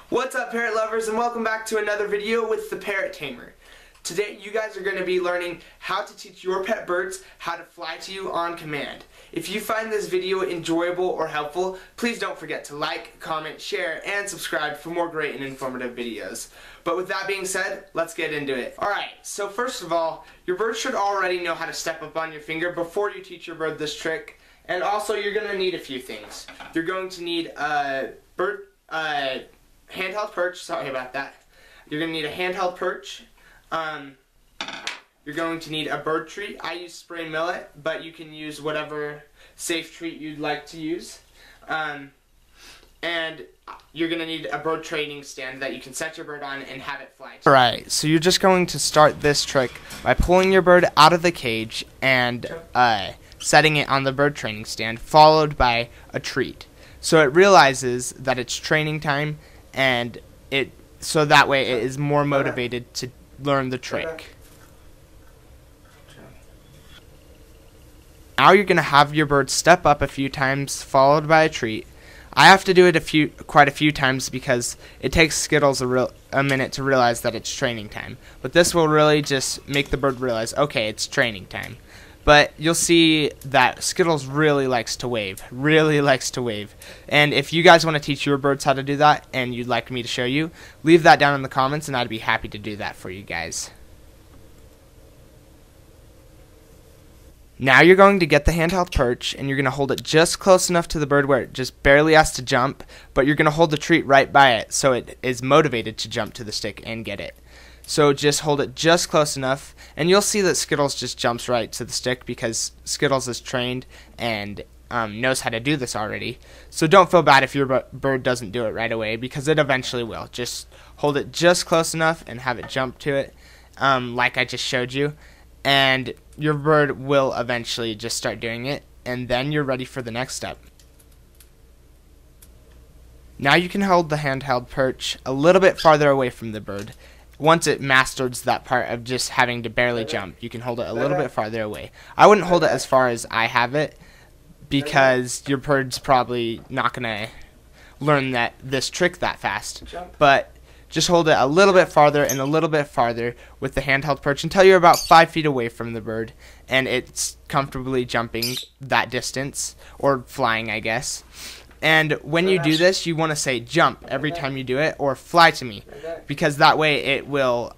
What's up, parrot lovers, and welcome back to another video with the Parrot Tamer. Today you guys are going to be learning how to teach your pet birds how to fly to you on command. If you find this video enjoyable or helpful, please don't forget to like, comment, share, and subscribe for more great and informative videos. But with that being said, let's get into it. Alright, so first of all, your bird should already know how to step up on your finger before you teach your bird this trick. And also you're going to need a few things. You're going to need a handheld perch, sorry about that. You're going to need a handheld perch. You're going to need a bird treat. I use spray millet, but you can use whatever safe treat you'd like to use. And you're going to need a bird training stand that you can set your bird on and have it fly to. Alright, so you're just going to start this trick by pulling your bird out of the cage and setting it on the bird training stand, followed by a treat. So it realizes that it's training time, and so that way it is more motivated to learn the trick. Now you're going to have your bird step up a few times, followed by a treat. I have to do it quite a few times because it takes Skittles a minute to realize that it's training time. But this will really just make the bird realize, okay, it's training time. But you'll see that Skittles really likes to wave. And if you guys want to teach your birds how to do that and you'd like me to show you, leave that down in the comments and I'd be happy to do that for you guys. Now you're going to get the handheld perch and you're going to hold it just close enough to the bird where it just barely has to jump, but you're going to hold the treat right by it so it is motivated to jump to the stick and get it. So just hold it just close enough, and you'll see that Skittles just jumps right to the stick because Skittles is trained and knows how to do this already. So don't feel bad if your bird doesn't do it right away because it eventually will. Just hold it just close enough and have it jump to it like I just showed you, and your bird will eventually just start doing it, and then you're ready for the next step. Now you can hold the handheld perch a little bit farther away from the bird. Once it masters that part of just having to barely jump, you can hold it a little bit farther away. I wouldn't hold it as far as I have it because your bird's probably not going to learn this trick that fast. But just hold it a little bit farther and a little bit farther with the handheld perch until you're about 5 feet away from the bird and it's comfortably jumping that distance, or flying, I guess. And when you do this, you want to say jump every time you do it, or fly to me, because that way it will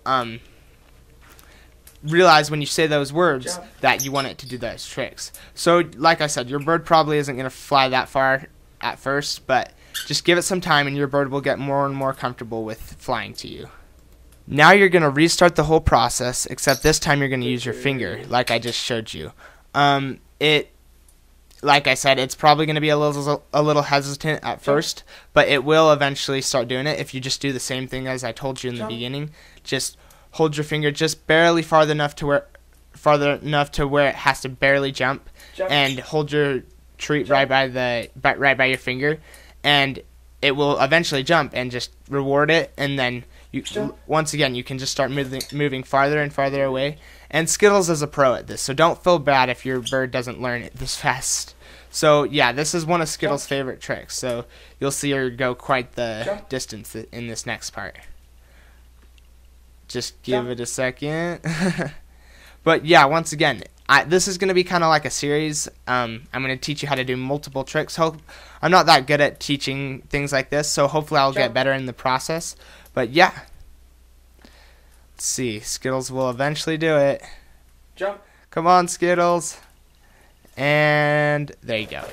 realize when you say those words that you want it to do those tricks. So like I said, your bird probably isn't going to fly that far at first, but just give it some time and your bird will get more and more comfortable with flying to you. Now you're going to restart the whole process, except this time you're going to use your finger like I just showed you. Like I said, it's probably going to be a little hesitant at first, but it will eventually start doing it if you just do the same thing as I told you in the beginning. Just hold your finger just barely farther enough to where it has to barely jump, and hold your treat right by your finger, and it will eventually jump and just reward it, and then once again you can just start moving farther and farther away. And Skittles is a pro at this, so don't feel bad if your bird doesn't learn it this fast. So yeah, this is one of Skittles' favorite tricks, so you'll see her go quite the distance in this next part. Just give it a second. But yeah, once again, this is going to be kind of like a series. I'm going to teach you how to do multiple tricks. I'm not that good at teaching things like this, so hopefully I'll get better in the process. But yeah. Let's see. Skittles will eventually do it. Jump. Come on, Skittles. And there you go.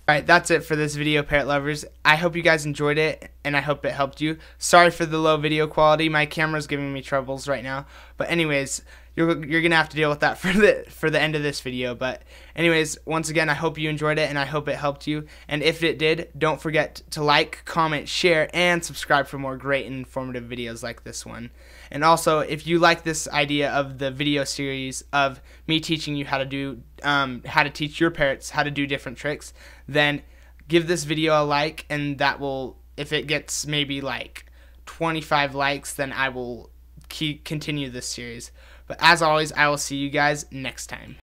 Alright, that's it for this video, parrot lovers. I hope you guys enjoyed it, and I hope it helped you. Sorry for the low video quality. My camera's giving me troubles right now. But anyways, you're going to have to deal with that for the end of this video. But anyways, once again, I hope you enjoyed it, and I hope it helped you. And if it did, don't forget to like, comment, share, and subscribe for more great and informative videos like this one. And also, if you like this idea of the video series of me teaching you how to teach your parrots how to do different tricks, then give this video a like, and that will, if it gets maybe like 25 likes, then I will continue this series. But as always, I will see you guys next time.